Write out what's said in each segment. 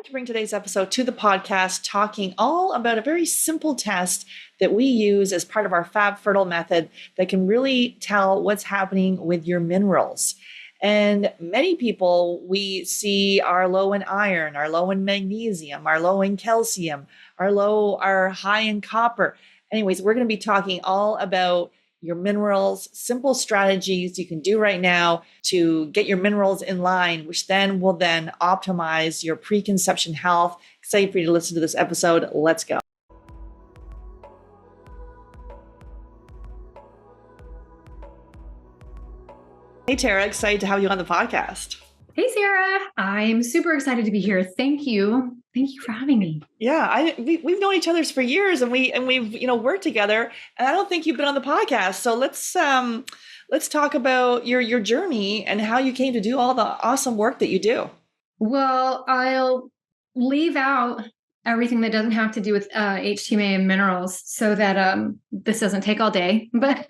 wanted to bring today's episode to the podcast, talking all about a very simple test that we use as part of our Fab Fertile method that can really tell what's happening with your minerals. And many people we see are low in iron, are low in magnesium, are low in calcium, are high in copper. Anyways, we're going to be talking all about your minerals, simple strategies you can do right now to get your minerals in line, which then will optimize your preconception health. Excited for you to listen to this episode. Let's go. Hey, Terra, excited to have you on the podcast. Hey, Sarah. I'm super excited to be here. Thank you. Thank you for having me. Yeah, we've known each other for years, and we've worked together. And I don't think you've been on the podcast. So let's talk about your journey and how you came to do all the awesome work that you do. Well, I'll leave out everything that doesn't have to do with HTMA and minerals, so that this doesn't take all day. But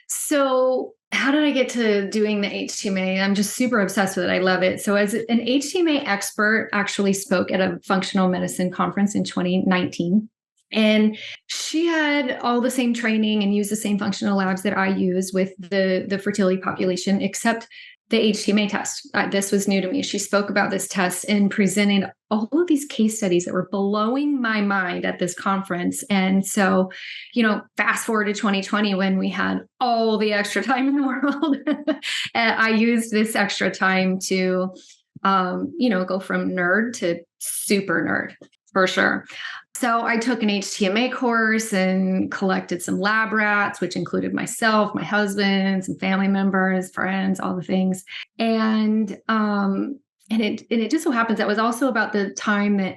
so how did I get to doing the HTMA? I'm just super obsessed with it. I love it. So as an HTMA expert, actually spoke at a functional medicine conference in 2019. And she had all the same training and used the same functional labs that I use with the fertility population, except the HTMA test. This was new to me. She spoke about this test and presented all of these case studies that were blowing my mind at this conference. And so, fast forward to 2020 when we had all the extra time in the world, I used this extra time to, go from nerd to super nerd for sure. So I took an HTMA course and collected some lab rats, which included myself, my husband, some family members, friends, all the things. And it just so happens that was also about the time that,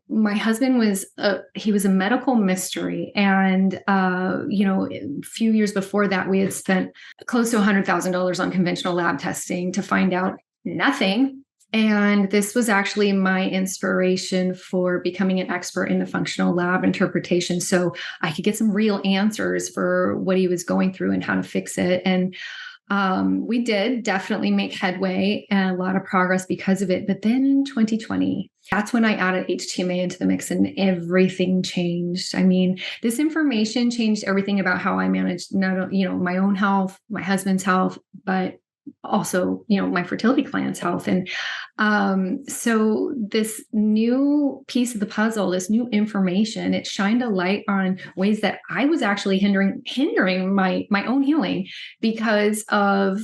my husband was he was a medical mystery. And, a few years before that, we had spent close to $100,000 on conventional lab testing to find out nothing. And this was actually my inspiration for becoming an expert in the functional lab interpretation, so I could get some real answers for what he was going through and how to fix it. And we did definitely make headway and a lot of progress because of it. But then in 2020, that's when I added HTMA into the mix and everything changed. I mean, this information changed everything about how I managed not only, my own health, my husband's health, but also, my fertility clients' health. And so this new piece of the puzzle, this new information, it shined a light on ways that I was actually hindering my own healing because of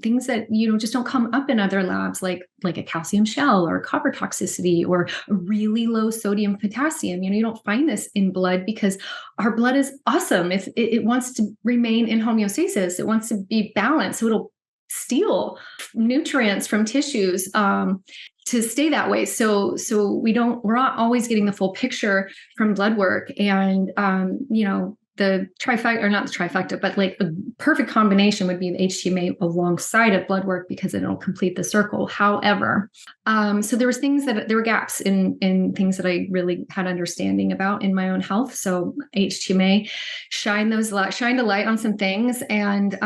things that, just don't come up in other labs, like a calcium shell or copper toxicity or really low sodium potassium. You don't find this in blood because our blood is awesome. It wants to remain in homeostasis. It wants to be balanced. So it'll steal nutrients from tissues to stay that way. So we're not always getting the full picture from blood work. And the trifecta, or not the trifecta, but like a perfect combination would be the HTMA alongside of blood work because it'll complete the circle. However, so there were gaps in things that I really had understanding about in my own health. So HTMA shined a light on some things. And,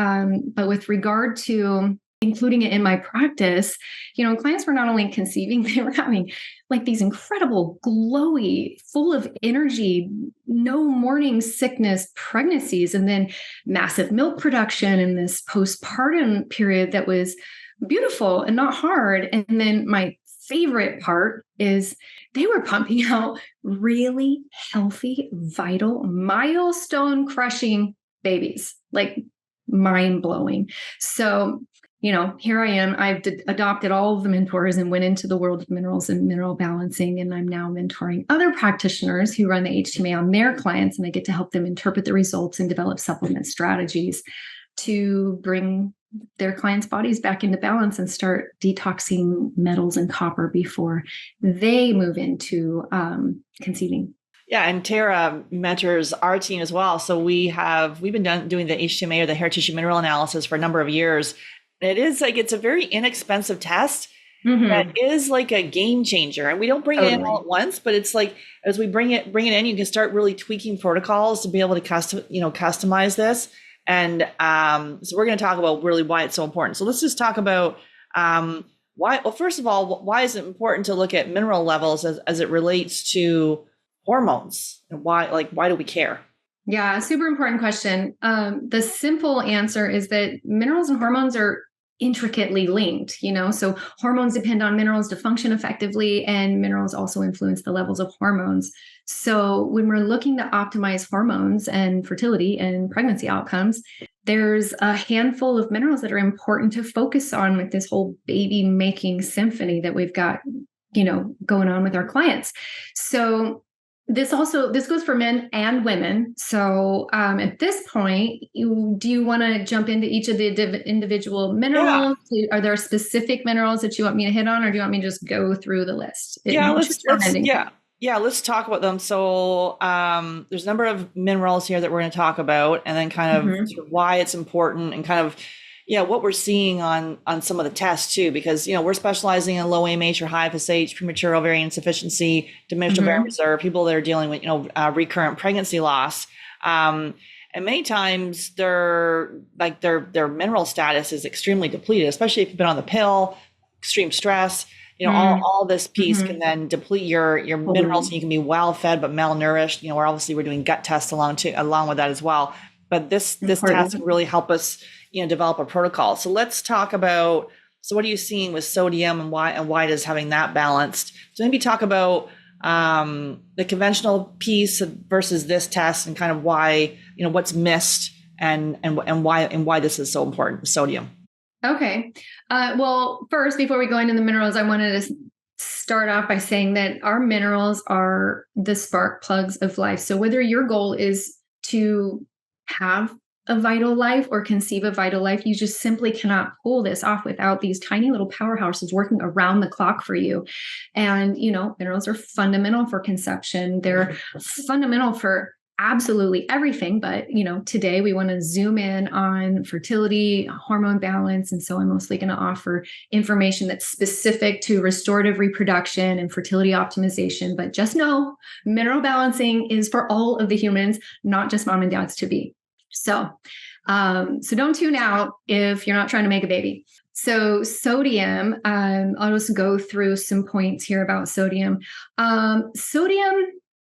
but with regard to including it in my practice, clients were not only conceiving, they were having like these incredible, glowy, full of energy, no morning sickness pregnancies, and then massive milk production in this postpartum period that was beautiful and not hard. And then my favorite part is they were pumping out really healthy, vital, milestone crushing babies, like mind blowing. So here I am. I've adopted all of the mentors and went into the world of minerals and mineral balancing. And I'm now mentoring other practitioners who run the HTMA on their clients. And I get to help them interpret the results and develop supplement strategies to bring their clients' bodies back into balance and start detoxing metals and copper before they move into conceiving. Yeah, and Terra mentors our team as well. So we've been doing the HTMA or the hair tissue mineral analysis for a number of years. It's a very inexpensive test that is like a game changer. And we don't bring it in all at once, but it's like, as we bring it in, you can start really tweaking protocols to be able to customize this. And so we're going to talk about really why it's so important. So let's just talk about why, well, first of all, why is it important to look at mineral levels as it relates to hormones? And why do we care? Yeah, super important question. The simple answer is that minerals and hormones are intricately linked, so hormones depend on minerals to function effectively, and minerals also influence the levels of hormones. So when we're looking to optimize hormones and fertility and pregnancy outcomes, there's a handful of minerals that are important to focus on with this whole baby making symphony that we've got, going on with our clients. So this goes for men and women. So at this point, do you want to jump into each of the individual minerals? Yeah. Are there specific minerals that you want me to hit on, or do you want me to just go through the list? Let's talk about them. So there's a number of minerals here that we're going to talk about, and then kind of sort of why it's important, and kind of what we're seeing on some of the tests too, because we're specializing in low AMH or high FSH, premature ovarian insufficiency, diminished ovarian reserve, people that are dealing with recurrent pregnancy loss, and many times their mineral status is extremely depleted, especially if you've been on the pill, extreme stress. All this piece can then deplete your minerals, and you can be well fed but malnourished. We're doing gut tests along with that as well. But this test can really help us develop a protocol. So let's talk about, so what are you seeing with sodium, and why does having that balanced? So maybe talk about the conventional piece versus this test, and kind of why, what's missed, and why this is so important, sodium. Okay. Well, first, before we go into the minerals, I wanted to start off by saying that our minerals are the spark plugs of life. So whether your goal is to have a vital life or conceive a vital life, you just simply cannot pull this off without these tiny little powerhouses working around the clock for you. And, minerals are fundamental for conception. They're fundamental for absolutely everything. But, today we want to zoom in on fertility, hormone balance. And so I'm mostly going to offer information that's specific to restorative reproduction and fertility optimization. But just know, mineral balancing is for all of the humans, not just mom and dads to be. So don't tune out if you're not trying to make a baby. So sodium, I'll just go through some points here about sodium.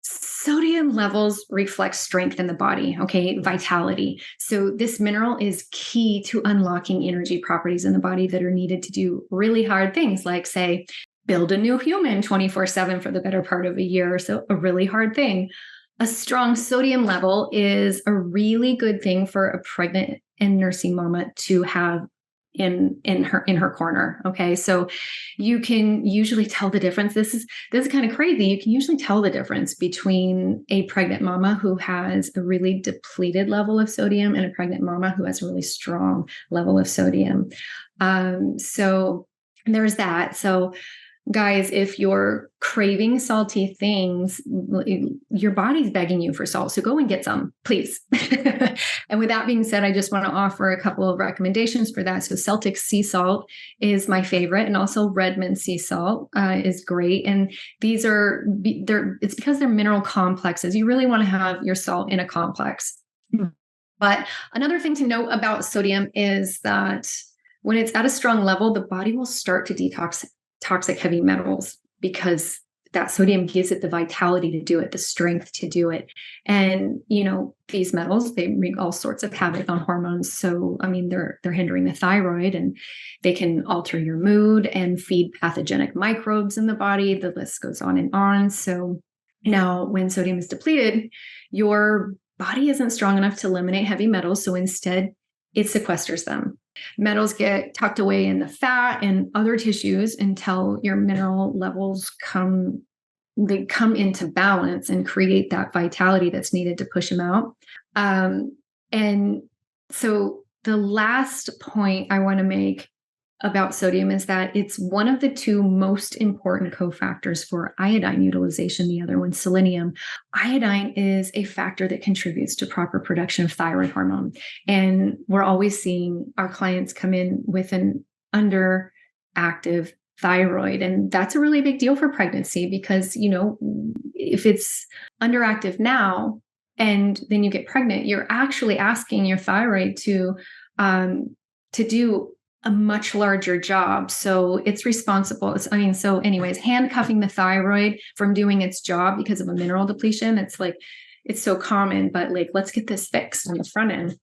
Sodium levels reflect strength in the body, okay, vitality. So this mineral is key to unlocking energy properties in the body that are needed to do really hard things, like, say, build a new human 24/7 for the better part of a year. So a really hard thing. A strong sodium level is a really good thing for a pregnant and nursing mama to have in her corner. Okay. So you can usually tell the difference. This is kind of crazy. You can usually tell the difference between a pregnant mama who has a really depleted level of sodium and a pregnant mama who has a really strong level of sodium. So there's that. So guys, if you're craving salty things, your body's begging you for salt. So go and get some, please. And with that being said, I just want to offer a couple of recommendations for that. So Celtic sea salt is my favorite, and also Redmond sea salt is great. And these it's because they're mineral complexes. You really want to have your salt in a complex. But another thing to note about sodium is that when it's at a strong level, the body will start to detox toxic heavy metals, because that sodium gives it the vitality to do it, the strength to do it. And, these metals, they wreak all sorts of havoc on hormones. So, they're hindering the thyroid, and they can alter your mood and feed pathogenic microbes in the body. The list goes on and on. So now when sodium is depleted, your body isn't strong enough to eliminate heavy metals. So instead, it sequesters them. Metals get tucked away in the fat and other tissues until your mineral levels come into balance and create that vitality that's needed to push them out. And so the last point I want to make about sodium is that it's one of the two most important cofactors for iodine utilization. The other one, selenium. Iodine is a factor that contributes to proper production of thyroid hormone. And we're always seeing our clients come in with an underactive thyroid. And that's a really big deal for pregnancy, because, if it's underactive now and then you get pregnant, you're actually asking your thyroid to do a much larger job. So it's responsible. So anyways, handcuffing the thyroid from doing its job because of a mineral depletion. It's like, it's so common, but like, let's get this fixed on the front end.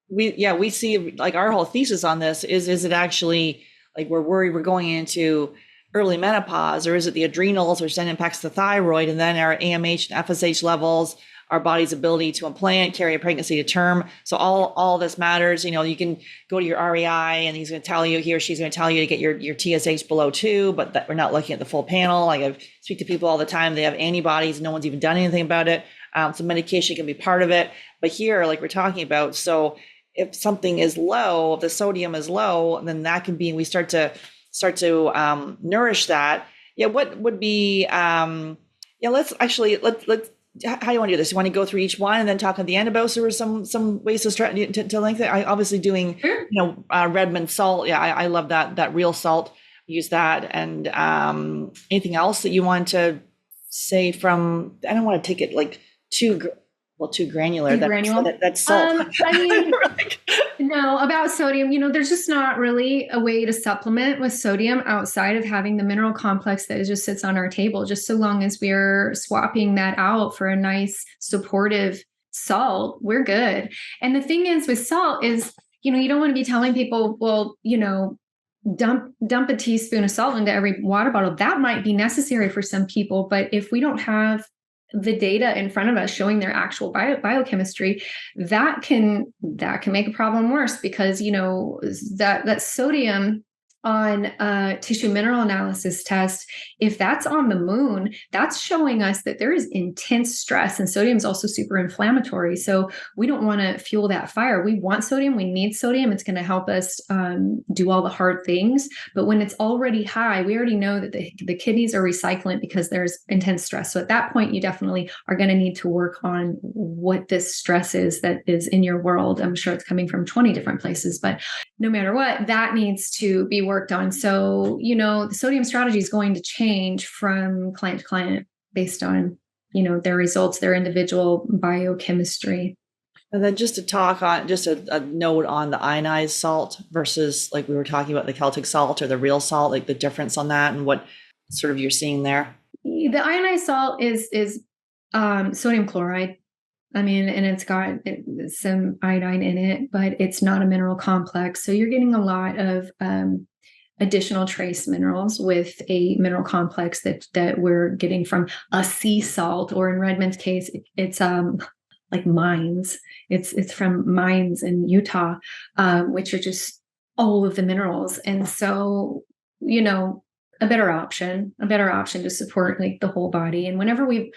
We see like our whole thesis on this is it actually like we're worried we're going into early menopause, or is it the adrenals, which then impacts the thyroid, and then our AMH and FSH levels, our body's ability to implant, carry a pregnancy to term. So all this matters. You can go to your REI and he's going to tell you, he or she's going to tell you to get your TSH below 2, but that we're not looking at the full panel. Like I speak to people all the time, they have antibodies, no one's even done anything about it. So medication can be part of it. But here, like we're talking about, so if something is low, if the sodium is low, then that can be, we start to nourish that. Yeah. What would be, let's how do you want to do this? You want to go through each one and then talk at the end about, so there some ways to lengthen. I obviously doing, Sure. Redmond salt. Yeah. I love that real salt, use that. And, anything else that you want to say from, I don't want to take it like too granular. That's salt. I mean, no, about sodium, there's just not really a way to supplement with sodium outside of having the mineral complex that just sits on our table, just so long as we're swapping that out for a nice supportive salt, we're good. And the thing is with salt is, you don't want to be telling people, well, dump a teaspoon of salt into every water bottle. That might be necessary for some people, but if we don't have the data in front of us showing their actual biochemistry, that can make a problem worse, because that sodium on a tissue mineral analysis test, if that's on the moon, that's showing us that there is intense stress, and sodium is also super inflammatory. So we don't want to fuel that fire. We want sodium. We need sodium. It's going to help us do all the hard things. But when it's already high, we already know that the kidneys are recycling because there's intense stress. So at that point, you definitely are going to need to work on what this stress is that is in your world. I'm sure it's coming from 20 different places, but no matter what, that needs to be worked on. So, the sodium strategy is going to change from client to client based on, their results, their individual biochemistry. And then just to talk on, just a note on the ionized salt versus, like we were talking about, the Celtic salt or the real salt, like the difference on that and what sort of you're seeing there. The ionized salt is sodium chloride. I mean, and it's got some iodine in it, but it's not a mineral complex. So you're getting a lot of additional trace minerals with a mineral complex that we're getting from a sea salt, or in Redmond's case, it's like mines. It's from mines in Utah, which are just all of the minerals. And so, a better option to support like the whole body. And whenever we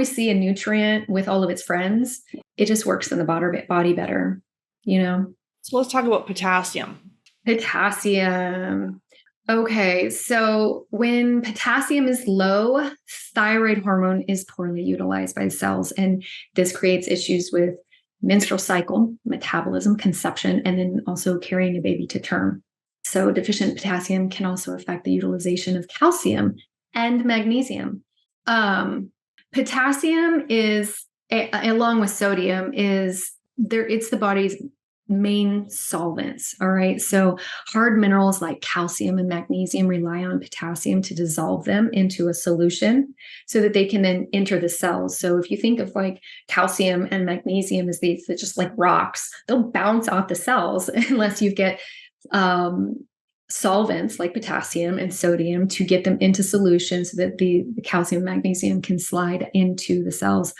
see a nutrient with all of its friends, it just works in the body better, So let's talk about potassium. Potassium. Okay. So when potassium is low, thyroid hormone is poorly utilized by cells. And this creates issues with menstrual cycle, metabolism, conception, and then also carrying a baby to term. So deficient potassium can also affect the utilization of calcium and magnesium. Potassium is, along with sodium, it's the body's main solvents. All right. So hard minerals like calcium and magnesium rely on potassium to dissolve them into a solution so that they can then enter the cells. So if you think of like calcium and magnesium as they're just like rocks, they'll bounce off the cells unless you get solvents like potassium and sodium to get them into solution so that the calcium and magnesium can slide into the cells.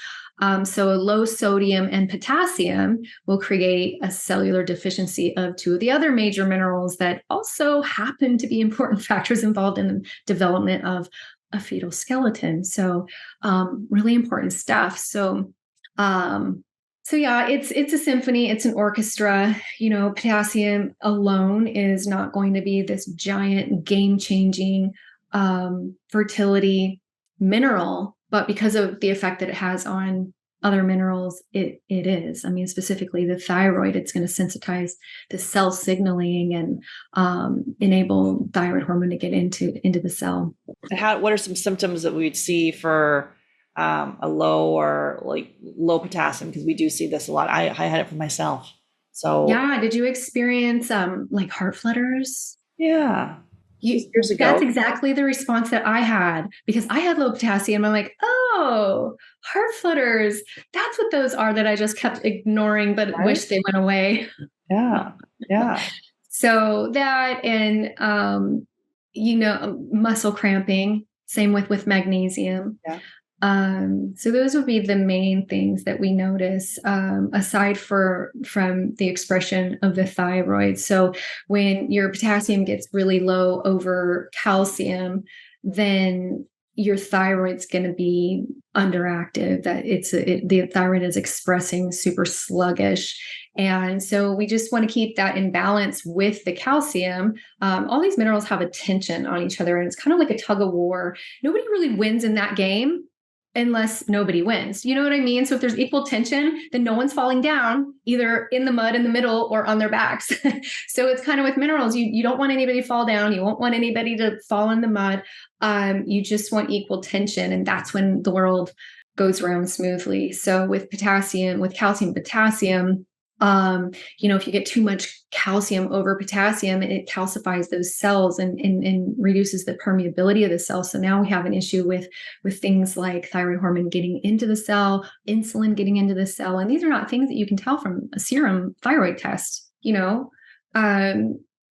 So low sodium and potassium will create a cellular deficiency of two of the other major minerals that also happen to be important factors involved in the development of a fetal skeleton. So really important stuff. So yeah, it's a symphony. It's an orchestra. Potassium alone is not going to be this giant game-changing fertility mineral, but because of the effect that it has on other minerals, it is. I mean, specifically the thyroid, it's going to sensitize the cell signaling and enable thyroid hormone to get into the cell. What are some symptoms that we would see for a low or like low potassium? Because we do see this a lot. I had it for myself. So Yeah. Did you experience like heart flutters? yeah, years ago. That's exactly the response that I had because I had low potassium. I'm like, oh, heart flutters. That's what those are that I just kept ignoring, but Right? wish they went away. Yeah. Yeah. So that and muscle cramping, same with magnesium. Yeah. So those would be the main things that we notice, aside from the expression of the thyroid. So when your potassium gets really low over calcium, then your thyroid's going to be underactive. That the thyroid is expressing super sluggish, and so we just want to keep that in balance with the calcium. All these minerals have a tension on each other, and it's kind of like a tug of war. Nobody really wins in that game unless nobody wins. You know what I mean? So if there's equal tension, then no one's falling down either in the mud in the middle or on their backs. So it's kind of with minerals. You don't want anybody to fall down. You won't want anybody to fall in the mud. You just want equal tension. And that's when the world goes around smoothly. So with calcium, potassium, if you get too much calcium over potassium, it calcifies those cells and reduces the permeability of the cell. So now we have an issue with things like thyroid hormone getting into the cell, insulin getting into the cell. And these are not things that you can tell from a serum thyroid test.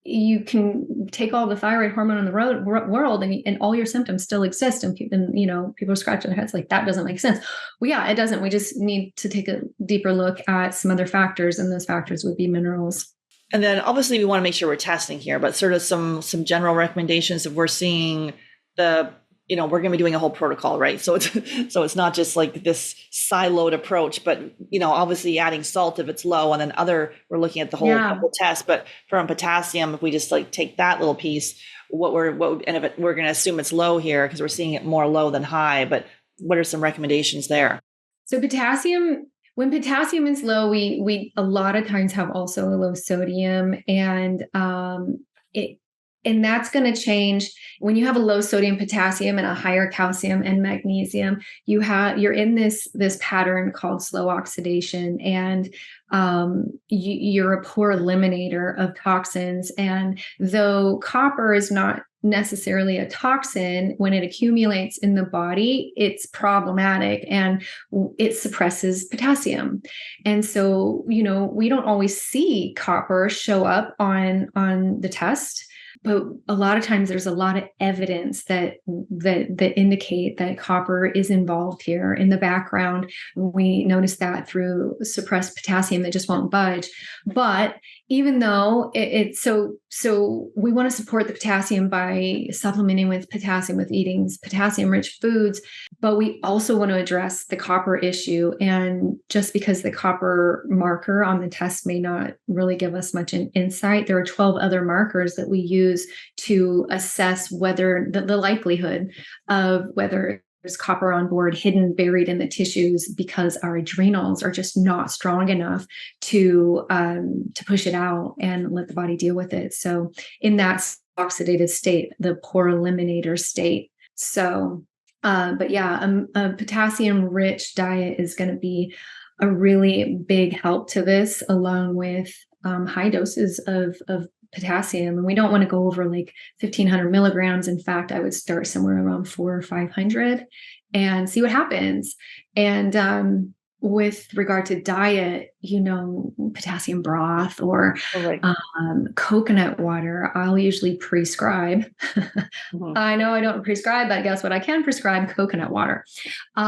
You can take all the thyroid hormone in the world and all your symptoms still exist. And people are scratching their heads like, that doesn't make sense. Well, yeah, it doesn't. We just need to take a deeper look at some other factors, and those factors would be minerals. And then obviously we want to make sure we're testing here, but sort of some general recommendations if we're seeing we're going to be doing a whole protocol, right? So it's not just like this siloed approach, but obviously adding salt if it's low, and then we're looking at the whole test. But from potassium, if we just like take that little piece, and if we're going to assume it's low here because we're seeing it more low than high, but what are some recommendations there? So when potassium is low, we a lot of times have also a low sodium, and that's going to change when you have a low sodium potassium and a higher calcium and magnesium. You're in this pattern called slow oxidation, and you're a poor eliminator of toxins. And though copper is not necessarily a toxin, when it accumulates in the body, it's problematic and it suppresses potassium. And so, we don't always see copper show up on the test. But a lot of times there's a lot of evidence that indicate that copper is involved here in the background. We notice that through suppressed potassium that just won't budge. But even though so we want to support the potassium by supplementing with potassium, with eating potassium-rich foods, but we also want to address the copper issue. And just because the copper marker on the test may not really give us much insight, there are 12 other markers that we use to assess whether the likelihood of whether there's copper on board, hidden, buried in the tissues, because our adrenals are just not strong enough to push it out and let the body deal with it. So in that oxidative state, the poor eliminator state. So, but yeah, a potassium-rich diet is going to be a really big help to this, along with high doses of potassium. And we don't want to go over like 1,500 milligrams. In fact, I would start somewhere around 400 or 500 and see what happens. And with regard to diet, potassium broth or coconut water, I'll usually prescribe. Mm-hmm. I know I don't prescribe, but guess what? I can prescribe coconut water. Like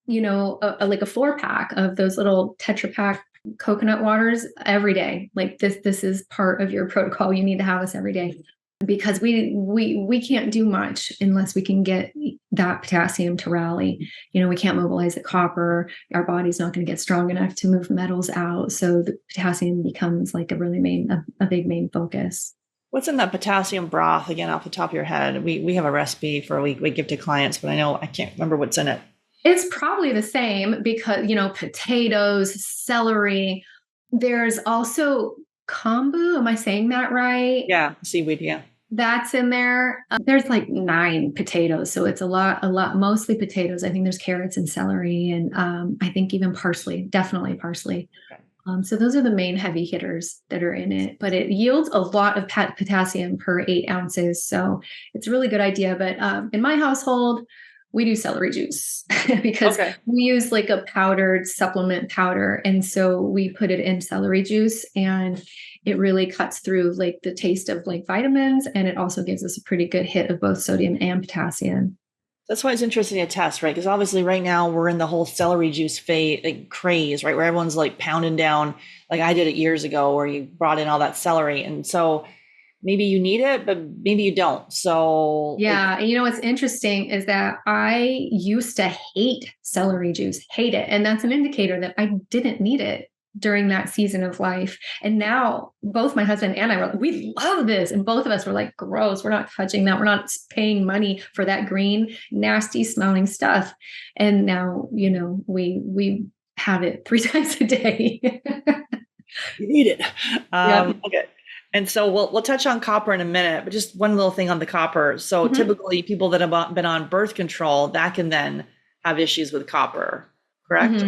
a 4-pack of those little Tetra Pak coconut waters every day. Like this is part of your protocol. You need to have this every day, because we can't do much unless we can get that potassium to rally. We can't mobilize the copper. Our body's not going to get strong enough to move metals out. So the potassium becomes like a big main focus. What's in that potassium broth, again, off the top of your head? We have a recipe we give to clients, but I can't remember what's in it. It's probably the same because, potatoes, celery. There's also kombu. Am I saying that right? Yeah, seaweed, yeah. That's in there. There's like 9 potatoes. So it's a lot, mostly potatoes. I think there's carrots and celery, and I think even parsley, definitely parsley. Okay. So those are the main heavy hitters that are in it, but it yields a lot of potassium per 8 ounces. So it's a really good idea. But in my household, we do celery juice because we use like a powdered supplement powder. And so we put it in celery juice, and it really cuts through like the taste of like vitamins. And it also gives us a pretty good hit of both sodium and potassium. That's why it's interesting to test, right? Because obviously right now we're in the whole celery juice craze, right? Where everyone's like pounding down, like I did it years ago, where you brought in all that celery. And so maybe you need it, but maybe you don't. So yeah. And you know, what's interesting is that I used to hate celery juice, hate it. And that's an indicator that I didn't need it during that season of life. And now both my husband and I were like, we love this. And both of us were like, gross, we're not touching that. We're not paying money for that green, nasty smelling stuff. And now, you know, we have it 3 times a day. You need it. Okay. And so we'll touch on copper in a minute, but just one little thing on the copper. So typically people that have been on birth control, that can then have issues with copper, correct?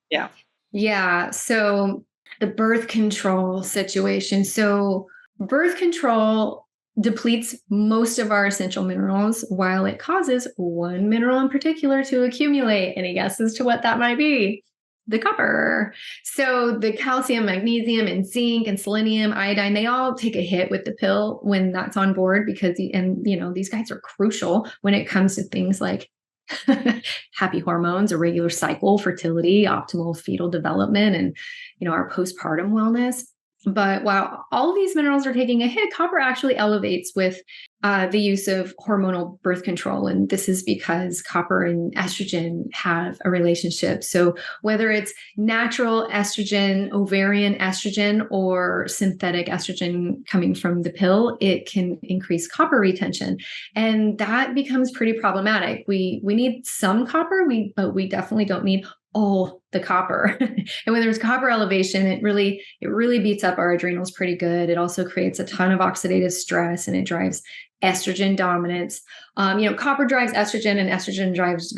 Yeah. Yeah. So the birth control situation. So birth control depletes most of our essential minerals, while it causes one mineral in particular to accumulate. Any guesses to what that might be? The copper. So the calcium, magnesium, and zinc, and selenium, iodine, they all take a hit with the pill when that's on board, because, and you know, these guys are crucial when it comes to things like happy hormones, a regular cycle, fertility, optimal fetal development, and, you know, our postpartum wellness. But while all of these minerals are taking a hit, copper actually elevates with the use of hormonal birth control. And this is because copper and estrogen have a relationship. So whether it's natural estrogen, ovarian estrogen, or synthetic estrogen coming from the pill, it can increase copper retention. And that becomes pretty problematic. We need some copper, but we definitely don't need all the copper. And when there's copper elevation, it really beats up our adrenals pretty good. It also creates a ton of oxidative stress, and it drives estrogen dominance. You know, copper drives estrogen, and estrogen drives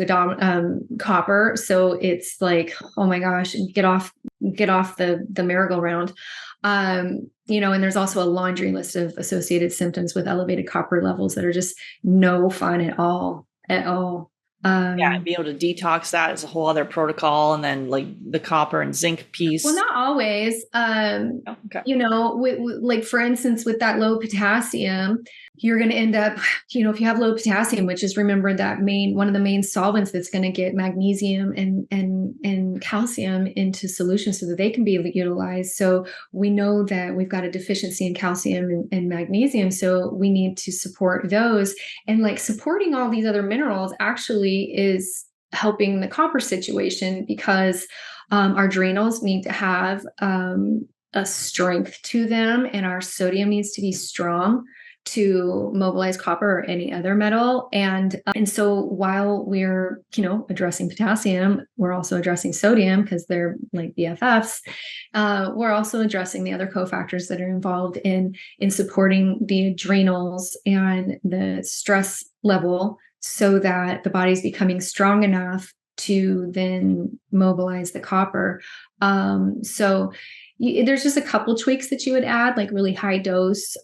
copper. So it's like, oh my gosh, get off the merry-go-round. You know, and there's also a laundry list of associated symptoms with elevated copper levels that are just no fun at all. And be able to detox that is a whole other protocol. And then like the copper and zinc piece. Well, not always. You know, like for instance, with that low potassium, you're going to end up, you know, if you have low potassium, which is, remember, that one of the main solvents that's going to get magnesium and calcium into solutions so that they can be utilized. So we know that we've got a deficiency in calcium and magnesium. So we need to support those. And like supporting all these other minerals actually is helping the copper situation, because our adrenals need to have a strength to them, and our sodium needs to be strong to mobilize copper or any other metal. And so while we're, you know, addressing potassium, we're also addressing sodium because they're like BFFs. We're also addressing the other cofactors that are involved in supporting the adrenals and the stress level, so that the body's becoming strong enough to then mobilize the copper. So there's just a couple tweaks that you would add, like really high dose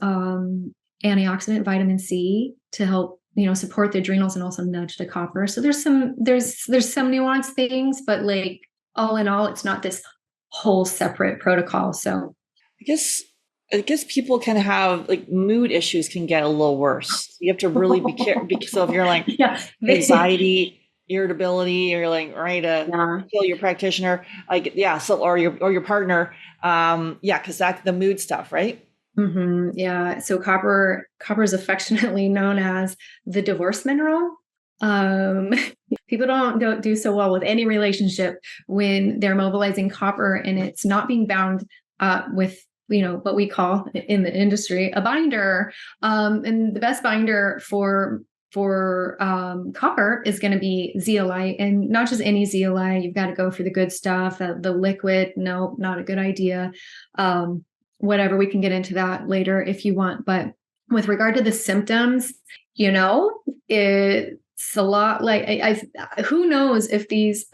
antioxidant vitamin C to help, you know, support the adrenals and also nudge the copper. So there's some nuanced things, but like all in all, it's not this whole separate protocol. So I guess people can have like mood issues can get a little worse. You have to really be careful, because so if you're like anxiety, irritability, or you're like ready to kill your practitioner, like or your partner, because that's the mood stuff, right? Mm-hmm. Yeah. So copper is affectionately known as the divorce mineral. People don't do so well with any relationship when they're mobilizing copper and it's not being bound with, you know, what we call in the industry a binder. And the best binder for copper is going to be zeolite, and not just any zeolite. You've got to go for the good stuff. The liquid, no, not a good idea. Whatever, we can get into that later if you want. But with regard to the symptoms, you know, it's a lot like who knows if these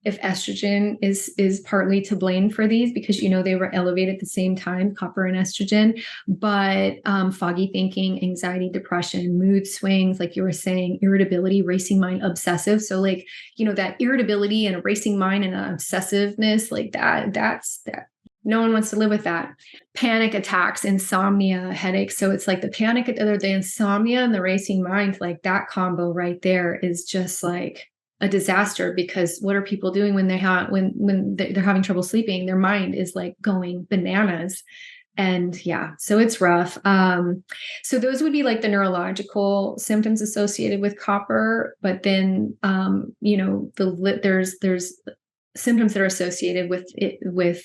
if estrogen is partly to blame for these, because they were elevated at the same time, copper and estrogen. But foggy thinking, anxiety, depression, mood swings, like you were saying, irritability, racing mind, obsessive. So like, that irritability and a racing mind and obsessiveness, like that's no one wants to live with that. Panic attacks, insomnia, headaches. So it's like the panic, or the insomnia and the racing mind, like that combo right there is just like a disaster, because what are people doing when when they're having trouble sleeping? Their mind is like going bananas. And so it's rough. So those would be like the neurological symptoms associated with copper. But then, there's symptoms that are associated with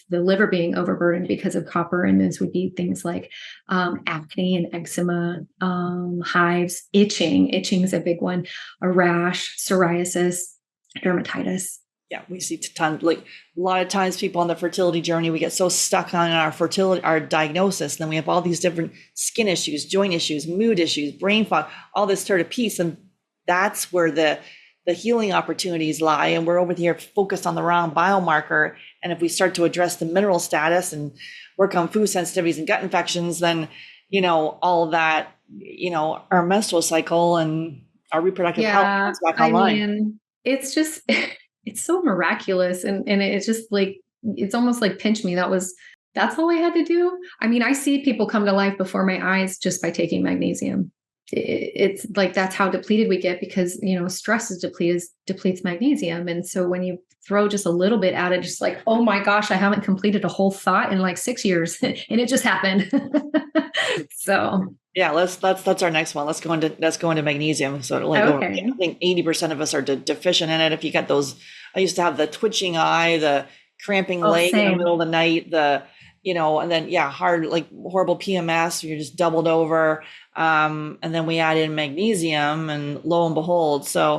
the liver being overburdened because of copper. And those would be things like acne and eczema, hives, itching is a big one, a rash, psoriasis, dermatitis. Yeah, we see tons, like a lot of times people on the fertility journey, we get so stuck on our fertility, our diagnosis. And then we have all these different skin issues, joint issues, mood issues, brain fog, all this sort of piece. And that's where the healing opportunities lie. And we're over here focused on the wrong biomarker. And if we start to address the mineral status and work on food sensitivities and gut infections, then, all of that, our menstrual cycle and our reproductive health comes back online. I mean, it's just, it's so miraculous. And it's just like, it's almost like pinch me. That's all I had to do. I mean, I see people come to life before my eyes just by taking magnesium. It's like, that's how depleted we get, because, stress depletes magnesium. And so when you throw just a little bit at it, just like, oh my gosh, I haven't completed a whole thought in like 6 years and it just happened. So yeah, that's our next one. Let's go into magnesium. So like, okay. I think 80% of us are deficient in it. If you get those, I used to have the twitching eye, the cramping leg in the middle of the night, and then hard, like horrible PMS, you're just doubled over. And then we add in magnesium, and lo and behold. I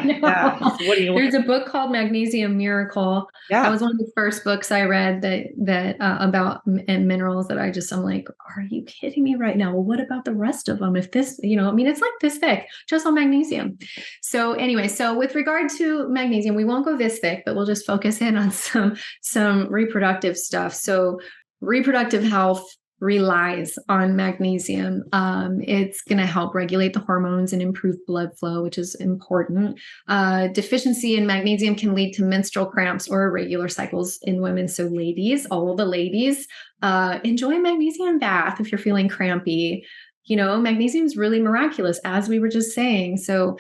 know. There's a book called Magnesium Miracle. Yeah. That was one of the first books I read that about minerals that I'm like, are you kidding me right now? Well, what about the rest of them? If this, it's like this thick, just on magnesium. So anyway, with regard to magnesium, we won't go this thick, but we'll just focus in on some reproductive stuff. So reproductive health relies on magnesium. It's going to help regulate the hormones and improve blood flow, which is important. Deficiency in magnesium can lead to menstrual cramps or irregular cycles in women. So ladies, all the ladies, enjoy a magnesium bath if you're feeling crampy. Magnesium is really miraculous, as we were just saying. So,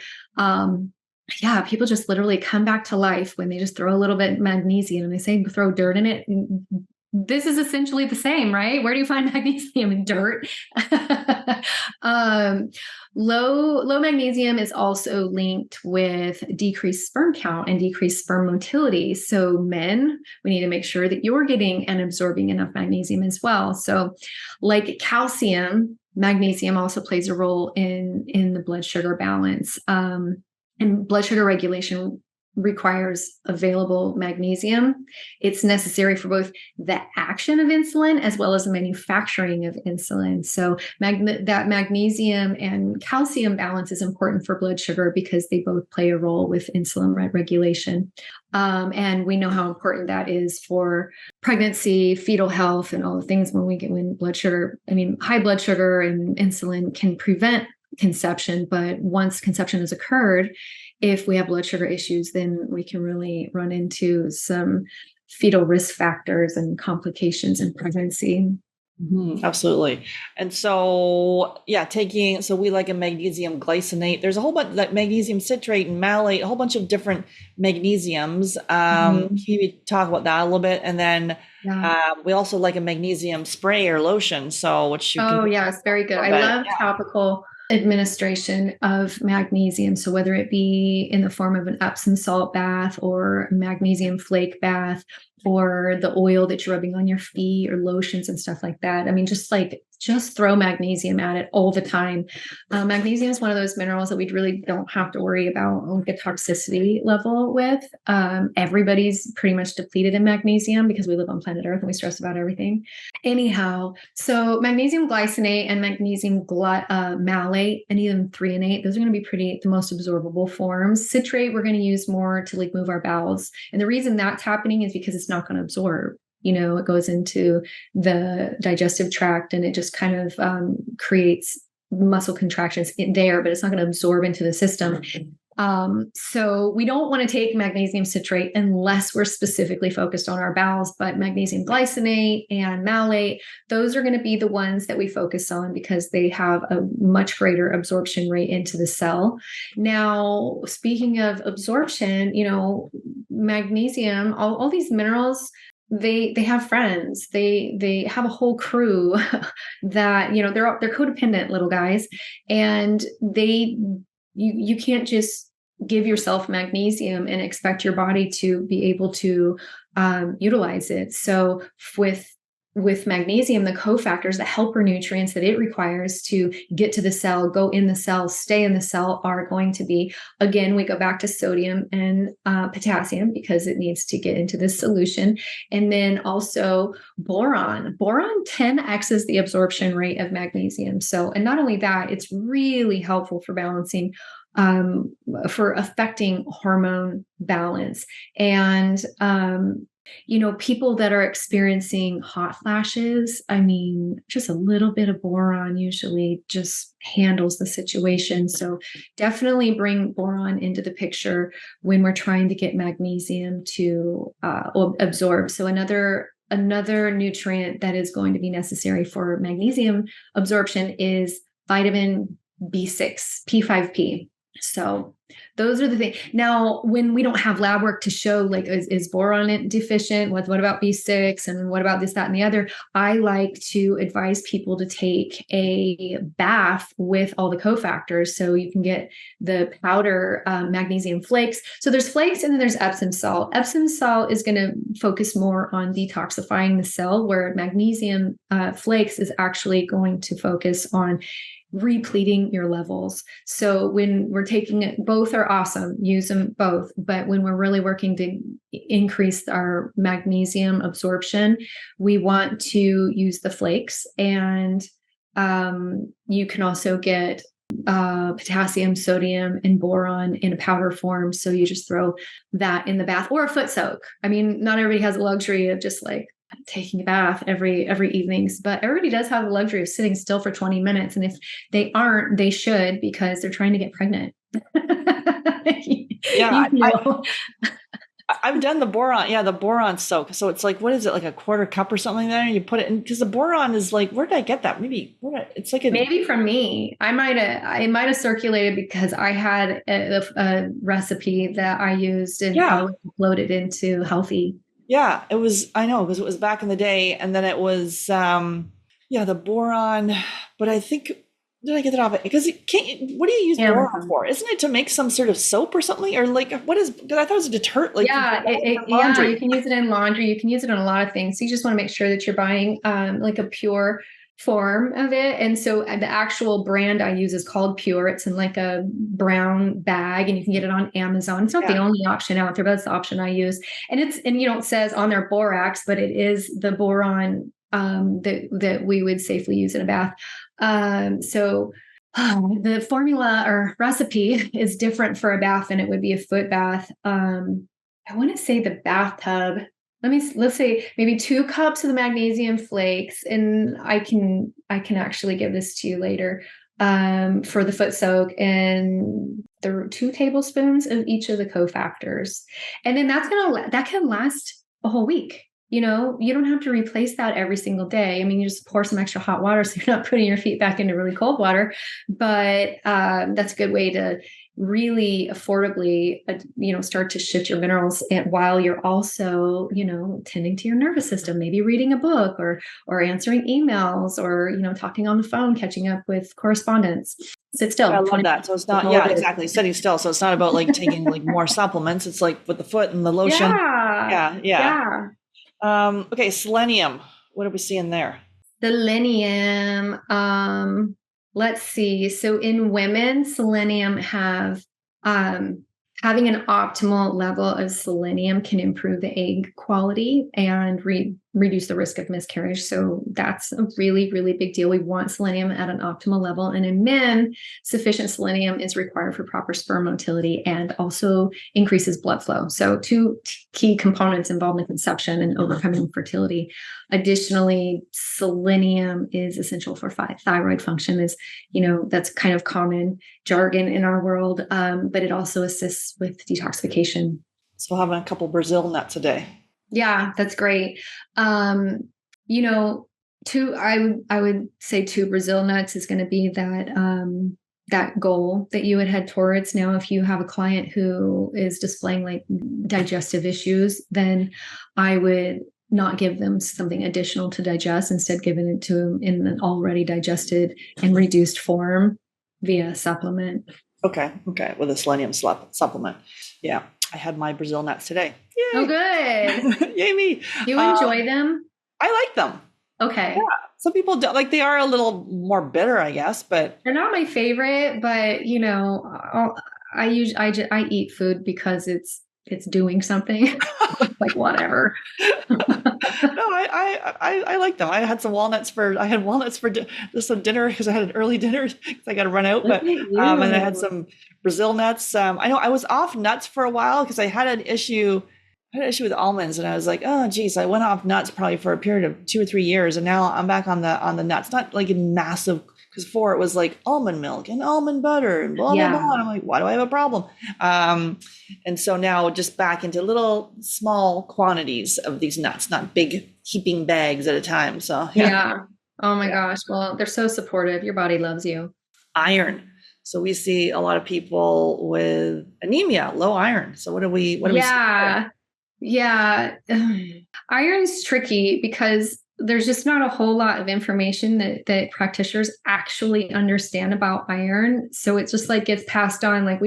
people just literally come back to life when they just throw a little bit of magnesium, and they say throw dirt in it. This is essentially the same, right? Where do you find magnesium? In dirt? Low magnesium is also linked with decreased sperm count and decreased sperm motility. So men, we need to make sure that you're getting and absorbing enough magnesium as well. So like calcium, magnesium also plays a role in the blood sugar balance. And blood sugar regulation requires available magnesium. It's necessary for both the action of insulin as well as the manufacturing of insulin. So that magnesium and calcium balance is important for blood sugar, because they both play a role with insulin regulation. And we know how important that is for pregnancy, fetal health, and all the things when blood sugar, high blood sugar and insulin can prevent conception. But once conception has occurred, if we have blood sugar issues, then we can really run into some fetal risk factors and complications in pregnancy. Mm-hmm, absolutely. And so, we like a magnesium glycinate. There's a whole bunch, like magnesium citrate and malate, a whole bunch of different magnesiums. Can you talk about that a little bit? And then we also like a magnesium spray or lotion. So, it's very good. I love topical administration of magnesium. So whether it be in the form of an Epsom salt bath or magnesium flake bath, or the oil that you're rubbing on your feet, or lotions and stuff like that. Just like just throw magnesium at it all the time. Magnesium is one of those minerals that we really don't have to worry about like a toxicity level with. Everybody's pretty much depleted in magnesium because we live on planet Earth and we stress about everything. Anyhow, so magnesium glycinate and magnesium malate and even threonate, those are going to be the most absorbable forms. Citrate, we're going to use more to like move our bowels. And the reason that's happening is because it's not going to absorb. It goes into the digestive tract and it just kind of creates muscle contractions in there, but it's not going to absorb into the system. So we don't want to take magnesium citrate unless we're specifically focused on our bowels, but magnesium glycinate and malate, those are going to be the ones that we focus on because they have a much greater absorption rate into the cell. Now, speaking of absorption, magnesium, all these minerals, they have friends, they have a whole crew that, they're codependent little guys, and you can't just give yourself magnesium and expect your body to be able to utilize it. So with magnesium, the cofactors, the helper nutrients that it requires to get to the cell, go in the cell, stay in the cell are going to be, again, we go back to sodium and potassium because it needs to get into this solution. And then also boron. Boron 10x's the absorption rate of magnesium. So, and not only that, it's really helpful for balancing, for affecting hormone balance. And, people that are experiencing hot flashes, just a little bit of boron usually just handles the situation. So definitely bring boron into the picture when we're trying to get magnesium to absorb. So another nutrient that is going to be necessary for magnesium absorption is vitamin B6, P5P. So those are the things. Now, when we don't have lab work to show, like, is boron deficient? What about B6? And what about this, that, and the other? I like to advise people to take a bath with all the cofactors. So you can get the powder magnesium flakes. So there's flakes and then there's Epsom salt. Epsom salt is going to focus more on detoxifying the cell, where magnesium flakes is actually going to focus on repleting your levels. So when we're taking it, both are awesome, use them both. But when we're really working to increase our magnesium absorption, we want to use the flakes. And you can also get potassium, sodium, and boron in a powder form. So you just throw that in the bath or a foot soak. Not everybody has the luxury of just like taking a bath every evenings, but everybody does have the luxury of sitting still for 20 minutes. And if they aren't, they should, because they're trying to get pregnant. Yeah. I've done the boron. Yeah. The boron soak. So it's like, what is it? Like a quarter cup or something there? You put it in, because the boron is like, where did I get that? Maybe it's like maybe from me. I might have circulated because I had a recipe that I used and I loaded into healthy. Yeah, it was, I know, because it was back in the day. And then it was, the boron, but I think, did I get that off it? Because what do you use boron for? Isn't it to make some sort of soap or something? Or like, because I thought it was a deterrent. Like, laundry. You can use it in laundry. You can use it on a lot of things. So you just want to make sure that you're buying like a pure form of it. And so the actual brand I use is called Pure. It's in like a brown bag and you can get it on Amazon. It's not the only option out there, but it's the option I use. And it says on there borax, but it is the boron that we would safely use in a bath. So the formula or recipe is different for a bath than it would be a foot bath. I want to say the bathtub, let's say maybe 2 cups of the magnesium flakes, and I can actually give this to you later for the foot soak, and the 2 tablespoons of each of the cofactors, and then that can last a whole week. You don't have to replace that every single day. You just pour some extra hot water so you're not putting your feet back into really cold water, but that's a good way to really affordably, start to shift your minerals, and while you're also, tending to your nervous system, maybe reading a book or answering emails or, talking on the phone, catching up with correspondence. Sit still. I love that. So it's not, exactly. Sitting still. So it's not about like taking like more supplements. It's like with the foot and the lotion. Yeah. Okay. Selenium. What are we seeing there? Selenium. Let's see. So in women, selenium having an optimal level of selenium can improve the egg quality and reduce the risk of miscarriage. So that's a really, really big deal. We want selenium at an optimal level. And in men, sufficient selenium is required for proper sperm motility and also increases blood flow. So two key components involved in conception and overcoming infertility. Additionally, selenium is essential for thyroid function, that's kind of common jargon in our world, but it also assists with detoxification. So having a couple Brazil nuts a day. Yeah, that's great. I would say 2 Brazil nuts is going to be that goal that you would head towards. Now, if you have a client who is displaying like digestive issues, then I would not give them something additional to digest, instead giving it to them in an already digested and reduced form via supplement. Okay. With a selenium supplement. Yeah. I had my Brazil nuts today. Yay. Oh, good. Yay me. You enjoy them? I like them. Okay. Yeah. Some people don't, like, they are a little more bitter, I guess, but they're not my favorite, but I eat food because it's doing something. Like whatever. No, I like them. I had walnuts for some dinner because I had an early dinner because I got to run out. But and I had some Brazil nuts. I know I was off nuts for a while because I had an issue. With almonds, and I was like, oh geez, I went off nuts probably for a period of 2 or 3 years, and now I'm back on the nuts. Not like in massive, because before it was like almond milk and almond butter and blah blah blah. And I'm like, why do I have a problem? And so now just back into little small quantities of these nuts, not big heaping bags at a time. So yeah. Oh my gosh. Well, they're so supportive. Your body loves you. Iron. So we see a lot of people with anemia, low iron. So what do we see? Yeah. Iron's tricky because there's just not a whole lot of information that practitioners actually understand about iron. So it just like gets passed on. Like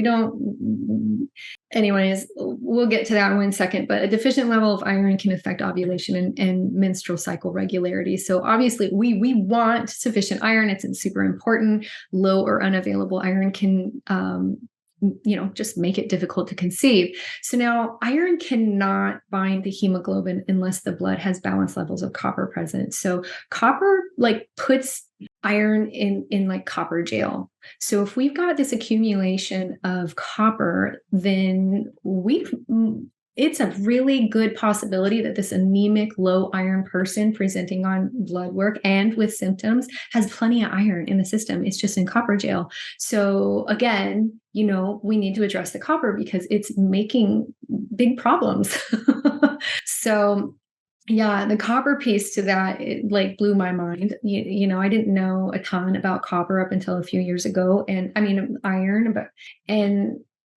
anyways, we'll get to that in 1 second, but a deficient level of iron can affect ovulation and menstrual cycle regularity. So obviously we want sufficient iron. It's super important. Low or unavailable iron can, just make it difficult to conceive. So now iron cannot bind the hemoglobin unless the blood has balanced levels of copper present. So copper like puts iron in like copper jail. So if we've got this accumulation of copper, then it's a really good possibility that this anemic low iron person presenting on blood work and with symptoms has plenty of iron in the system. It's just in copper jail. So again, we need to address the copper because it's making big problems. So yeah, the copper piece to that, it like blew my mind. I didn't know a ton about copper up until a few years ago, and I mean iron,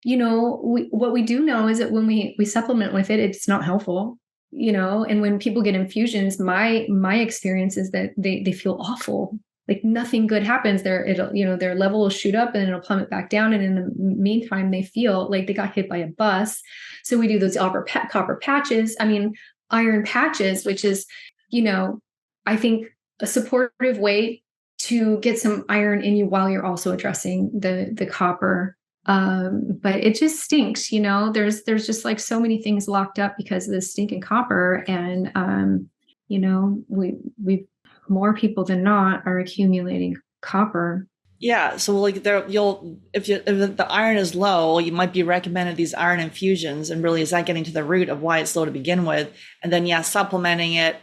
what we do know is that when we supplement with it, it's not helpful, and when people get infusions, my experience is that they feel awful. Like nothing good happens there. Their level will shoot up and it'll plummet back down. And in the meantime, they feel like they got hit by a bus. So we do those copper patches. I mean, iron patches, which is, I think a supportive way to get some iron in you while you're also addressing the copper. But it just stinks, there's just like so many things locked up because of the stinking copper. And, we more people than not are accumulating copper. Yeah. So like if the iron is low, you might be recommended these iron infusions, and really is that getting to the root of why it's low to begin with? And then supplementing it.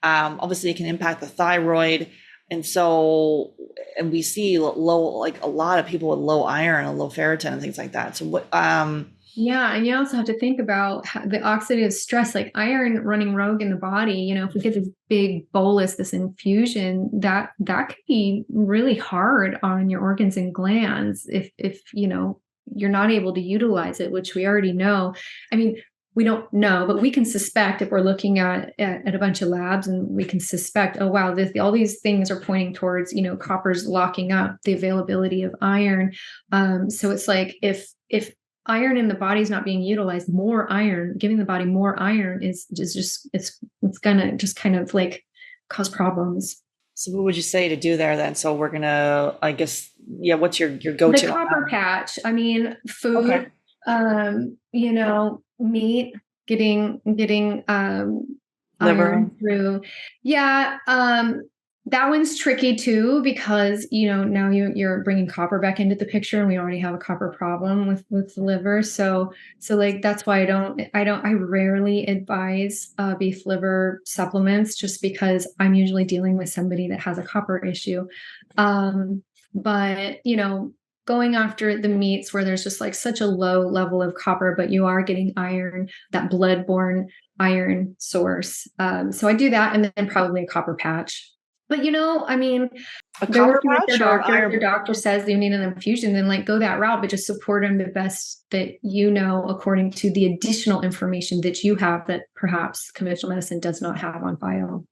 Obviously it can impact the thyroid. And we see low, like a lot of people with low iron and low ferritin and things like that. So what, yeah. And you also have to think about the oxidative stress, like iron running rogue in the body. If we get this big bolus, this infusion, that could be really hard on your organs and glands if you're not able to utilize it, which we already know. I mean, we don't know, but we can suspect if we're looking at a bunch of labs, and we can suspect, oh, wow, all these things are pointing towards, copper's locking up the availability of iron. So it's like if iron in the body is not being utilized, giving the body more iron is just, it's going to just kind of like cause problems. So what would you say to do there then? So we're gonna, I guess, yeah. What's your The go-to on copper that? patch, I mean, Okay. food, meat, getting Liver. iron through. Yeah, that one's tricky too because now you're bringing copper back into the picture, and we already have a copper problem with the liver. So like that's why I rarely advise beef liver supplements, just because I'm usually dealing with somebody that has a copper issue. But going after the meats where there's just like such a low level of copper, but you are getting iron, that blood-borne iron source. So I do that, and then probably a copper patch. But I mean, A they're copper working with their patch or an doctor. If iron? their doctor says they need an infusion, then like go that route, but just support them the best that according to the additional information that you have that perhaps conventional medicine does not have on file.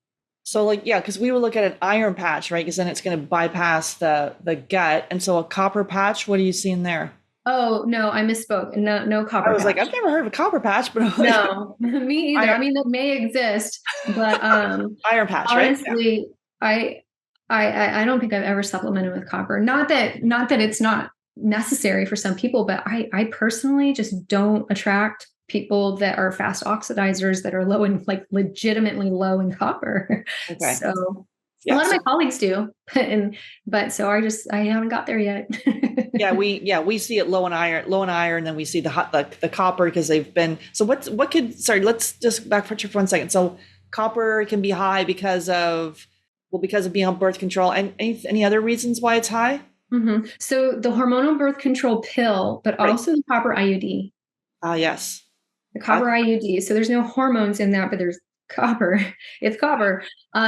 So like, yeah, because we would look at an iron patch, right? Because then it's going to bypass the gut. And so a copper patch, what are you seeing there? Oh no, I misspoke. No, no I copper was like, patch. I've never heard of a copper patch, but I'm like, No, me either. iron, I mean, that may exist, but iron patch, right? Yeah. honestly, I, I don't think I've ever supplemented with copper. Not that it's not necessary for some people, but I personally just don't attract people that are fast oxidizers that are low in, like, legitimately low in copper. Okay. So a Yeah. lot of So my colleagues do, but so I haven't got there yet. we see it low in iron, then we see the copper because they've been. So what could, sorry, let's just back for 1 second. So copper can be high because of being on birth control, and any other reasons why it's high? So the hormonal birth control pill, but Right. also the copper IUD. Ah, yes. The I, copper IUD. So there's no hormones in that, but there's copper. It's copper.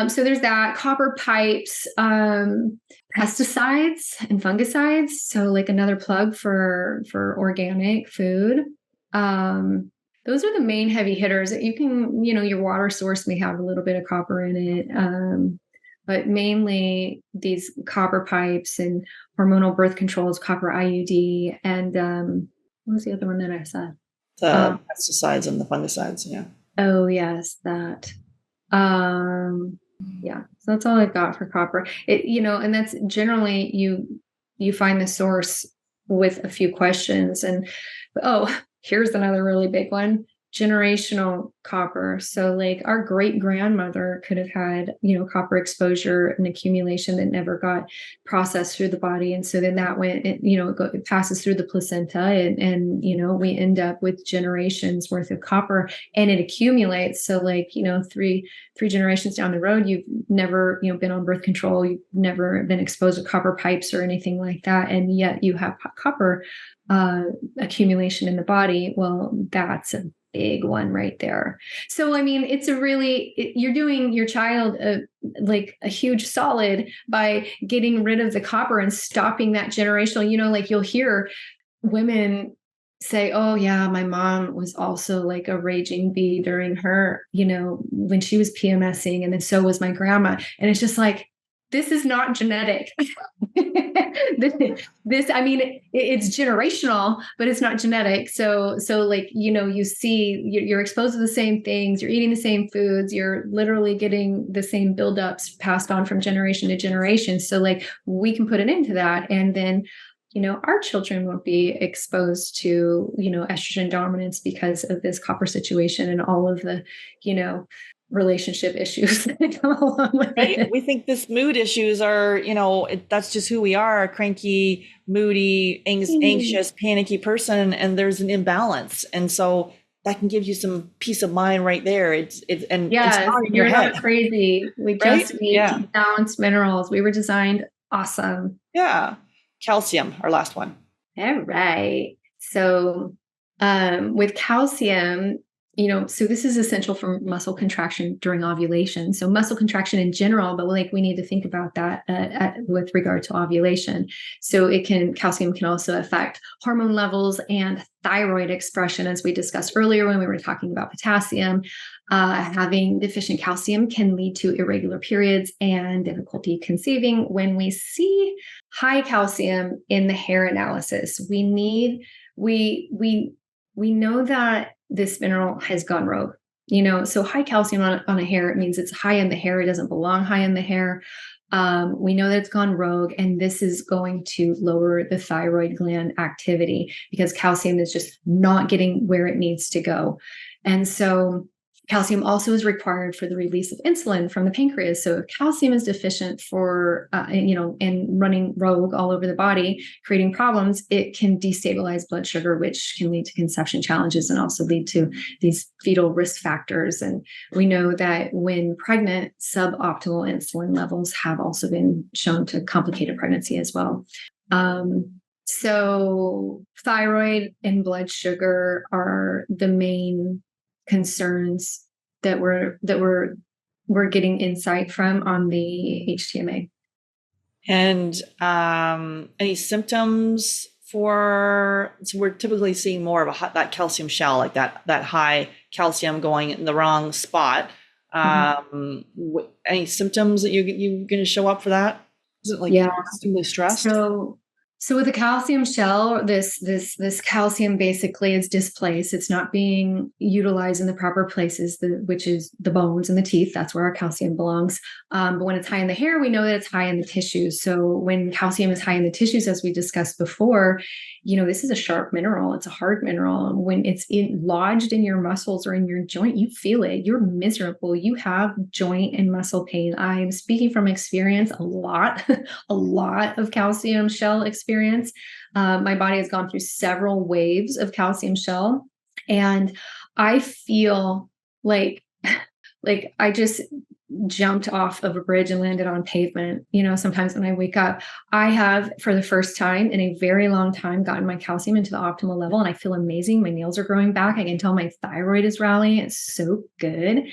So there's that. Copper pipes, pesticides and fungicides. So like another plug for organic food. Those are the main heavy hitters. You can, your water source may have a little bit of copper in it. But mainly these copper pipes and hormonal birth controls, copper IUD, and what was the other one that I said? the Um, pesticides and the fungicides. Yeah. oh yes, that. Um, yeah, so that's all I've got for copper. And that's generally you find the source with a few questions. And oh, here's another really big one: generational copper. So like our great grandmother could have had copper exposure and accumulation that never got processed through the body, and so then that went it passes through the placenta, and we end up with generations worth of copper, and it accumulates. So like three generations down the road, you've never been on birth control, you've never been exposed to copper pipes or anything like that, and yet you have copper accumulation in the body. Well, that's a big one right there. So I mean, you're doing your child like a huge solid by getting rid of the copper and stopping that generational. Like you'll hear women say, oh yeah, my mom was also like a raging bee during her, when she was PMSing, and then so was my grandma. And it's just like, this is not genetic. this I mean, it's generational, but it's not genetic. So like, you see you're exposed to the same things, you're eating the same foods, you're literally getting the same buildups passed on from generation to generation. So like we can put an end to that, and then our children won't be exposed to estrogen dominance because of this copper situation and all of the relationship issues that come along with Right. it. We think this mood issues are, that's just who we are, a cranky, moody, anxious, panicky person, and there's an imbalance. And so that can give you some peace of mind right there. It's Yes, not in your you're head, not crazy. We right? just need Yeah. to balance minerals. We were designed awesome. Yeah. Calcium, our last one. All right. So with calcium, so this is essential for muscle contraction during ovulation. So muscle contraction in general, but like we need to think about that with regard to ovulation. So calcium can also affect hormone levels and thyroid expression, as we discussed earlier when we were talking about potassium. Having deficient calcium can lead to irregular periods and difficulty conceiving. When we see high calcium in the hair analysis, we know that this mineral has gone rogue. So high calcium on a hair, it means it's high in the hair. It doesn't belong high in the hair. We know that it's gone rogue, and this is going to lower the thyroid gland activity because calcium is just not getting where it needs to go. And so calcium also is required for the release of insulin from the pancreas. So if calcium is deficient and running rogue all over the body, creating problems, it can destabilize blood sugar, which can lead to conception challenges and also lead to these fetal risk factors. And we know that when pregnant, suboptimal insulin levels have also been shown to complicate a pregnancy as well. So thyroid and blood sugar are the main concerns that we're getting insight from on the HTMA. And any symptoms so we're typically seeing more of that calcium shell, like that high calcium going in the wrong spot. Any symptoms that you're going to show up for that? Is it like extremely stressed? So with the calcium shell, this calcium basically is displaced. It's not being utilized in the proper places, which is the bones and the teeth. That's where our calcium belongs. But when it's high in the hair, we know that it's high in the tissues. So when calcium is high in the tissues, as we discussed before, this is a sharp mineral. It's a hard mineral. When it's lodged in your muscles or in your joint, you feel it. You're miserable. You have joint and muscle pain. I'm speaking from experience, a lot of calcium shell experience. My body has gone through several waves of calcium shell, and I feel like I just jumped off of a bridge and landed on pavement. Sometimes when I wake up, I have, for the first time in a very long time, gotten my calcium into the optimal level, and I feel amazing. My nails are growing back. I can tell my thyroid is rallying. It's so good.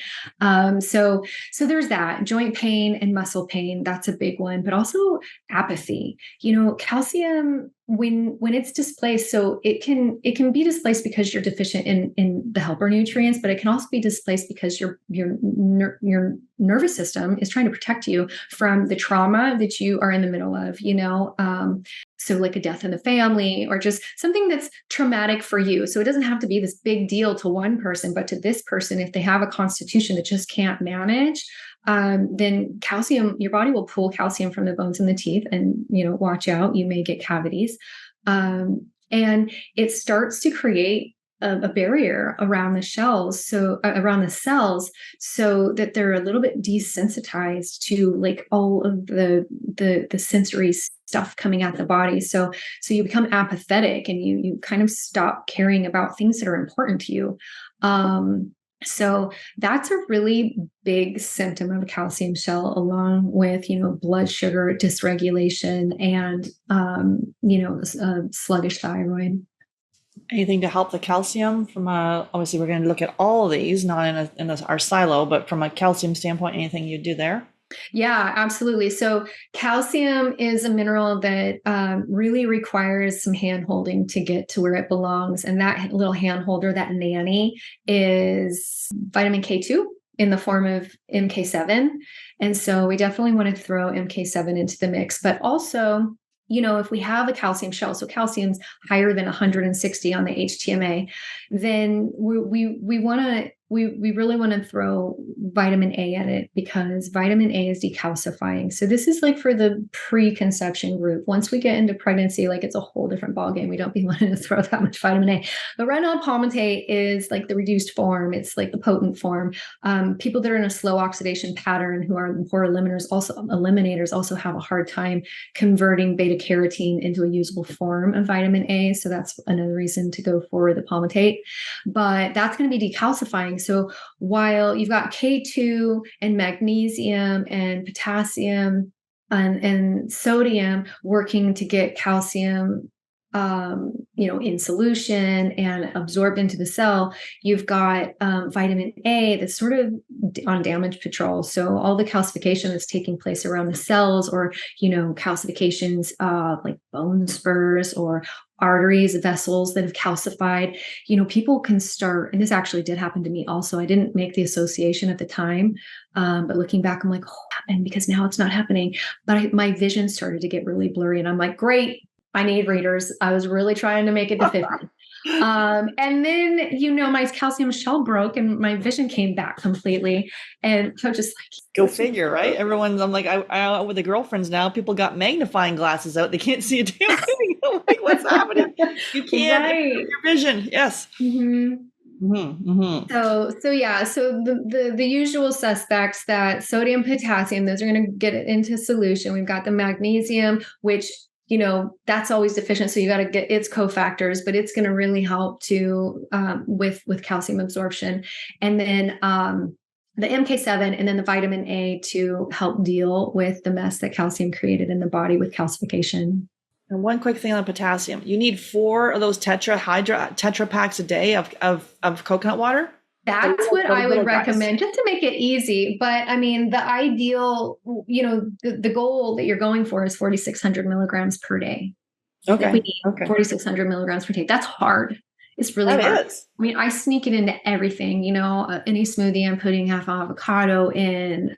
So there's that. Joint pain and muscle pain, that's a big one, but also apathy. Calcium, when it's displaced, so it can be displaced because you're deficient in the helper nutrients, but it can also be displaced because your nervous system is trying to protect you from the trauma that you are in the middle of, so like a death in the family or just something that's traumatic for you. So it doesn't have to be this big deal to one person, but to this person, if they have a constitution that just can't manage, then calcium, your body will pull calcium from the bones and the teeth, and watch out, you may get cavities, and it starts to create a barrier around the shells, so around the cells, so that they're a little bit desensitized to like all of the sensory stuff coming at the body. So you become apathetic, and you kind of stop caring about things that are important to you. So that's a really big symptom of a calcium shell, along with, blood sugar dysregulation and, sluggish thyroid. Anything to help the calcium from obviously we're going to look at all of these, not in our silo, but from a calcium standpoint, anything you do there? Yeah, absolutely. So calcium is a mineral that really requires some hand holding to get to where it belongs. And that little hand holder, that nanny, is vitamin K2 in the form of MK7. And so we definitely want to throw MK7 into the mix, but also, if we have a calcium shell, so calcium's higher than 160 on the HTMA, then we really want to throw vitamin A at it, because vitamin A is decalcifying. So this is like for the preconception group. Once we get into pregnancy, like it's a whole different ballgame. We don't be wanting to throw that much vitamin A. But retinol palmitate is like the reduced form. It's like the potent form. People that are in a slow oxidation pattern, who are poor eliminators, also have a hard time converting beta carotene into a usable form of vitamin A. So that's another reason to go for the palmitate. But that's going to be decalcifying. So while you've got K2 and magnesium and potassium and sodium working to get calcium, in solution and absorbed into the cell, you've got vitamin A that's sort of on damage patrol. So all the calcification that's taking place around the cells, or, calcifications like bone spurs or arteries, vessels that have calcified, people can start, and this actually did happen to me also. I didn't make the association at the time, but looking back, I'm like, oh, and because now it's not happening. But my vision started to get really blurry, and I'm like, great, I need readers. I was really trying to make it to 50. And then, my calcium shell broke and my vision came back completely. And I was just like, Go figure, right? I'm like, I out with the girlfriends now, people got magnifying glasses out. They can't see a damn thing. I'm like, what's happening? You can't right. improve your vision. Yes. Mm-hmm. So yeah, so the usual suspects, that sodium, potassium, those are going to get it into solution. We've got the magnesium, which that's always deficient, so you got to get its cofactors, but it's going to really help to with calcium absorption. And then the MK7, and then the vitamin A to help deal with the mess that calcium created in the body with calcification. And one quick thing on potassium: you need 4 of those tetra packs a day of coconut water. That's what I would recommend, just to make it easy. But I mean, the ideal, the goal that you're going for is 4,600 milligrams per day. Okay. Like we need 4,600 milligrams per day. That's hard. It's really hard. I mean, I sneak it into everything, any smoothie I'm putting half avocado in,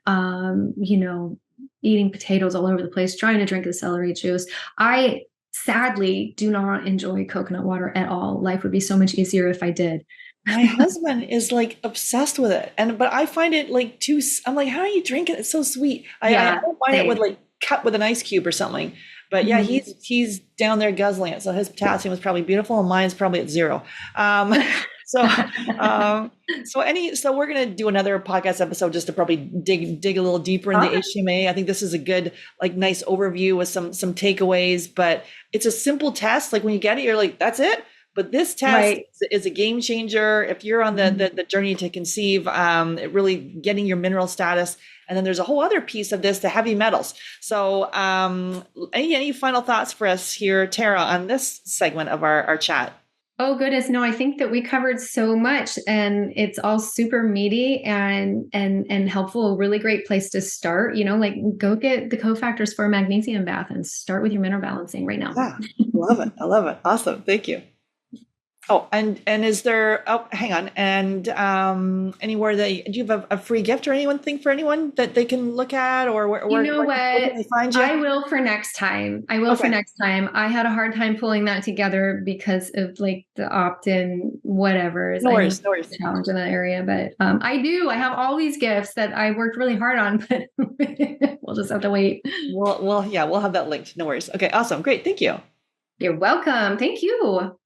eating potatoes all over the place, trying to drink the celery juice. I sadly do not enjoy coconut water at all. Life would be so much easier if I did. My husband is like obsessed with it. But I find it like I'm like, how do you drink it? It's so sweet. I don't mind it with like cut with an ice cube or something. But yeah, he's down there guzzling it. So his potassium is probably beautiful and mine's probably at 0. So we're going to do another podcast episode just to probably dig a little deeper in the HTMA. I think this is a good, like, nice overview with some takeaways, but it's a simple test. Like when you get it, you're like, that's it. But this test is a game changer. If you're on the journey to conceive, it really getting your mineral status. And then there's a whole other piece of this, the heavy metals. So any final thoughts for us here, Terra, on this segment of our chat? Oh, goodness. No, I think that we covered so much, and it's all super meaty and helpful. A really great place to start, like go get the cofactors for a magnesium bath and start with your mineral balancing right now. Yeah, love it. I love it. Awesome. Thank you. Oh, and is there, hang on. And anywhere do you have a free gift or anything for anyone that they can look at, or where can they find you? I will for next time. For next time. I had a hard time pulling that together because of like the opt-in, whatever. No worries. Challenge in that area. But I have all these gifts that I worked really hard on, but we'll just have to wait. We'll have that linked. No worries. Okay, awesome. Great. Thank you. You're welcome. Thank you.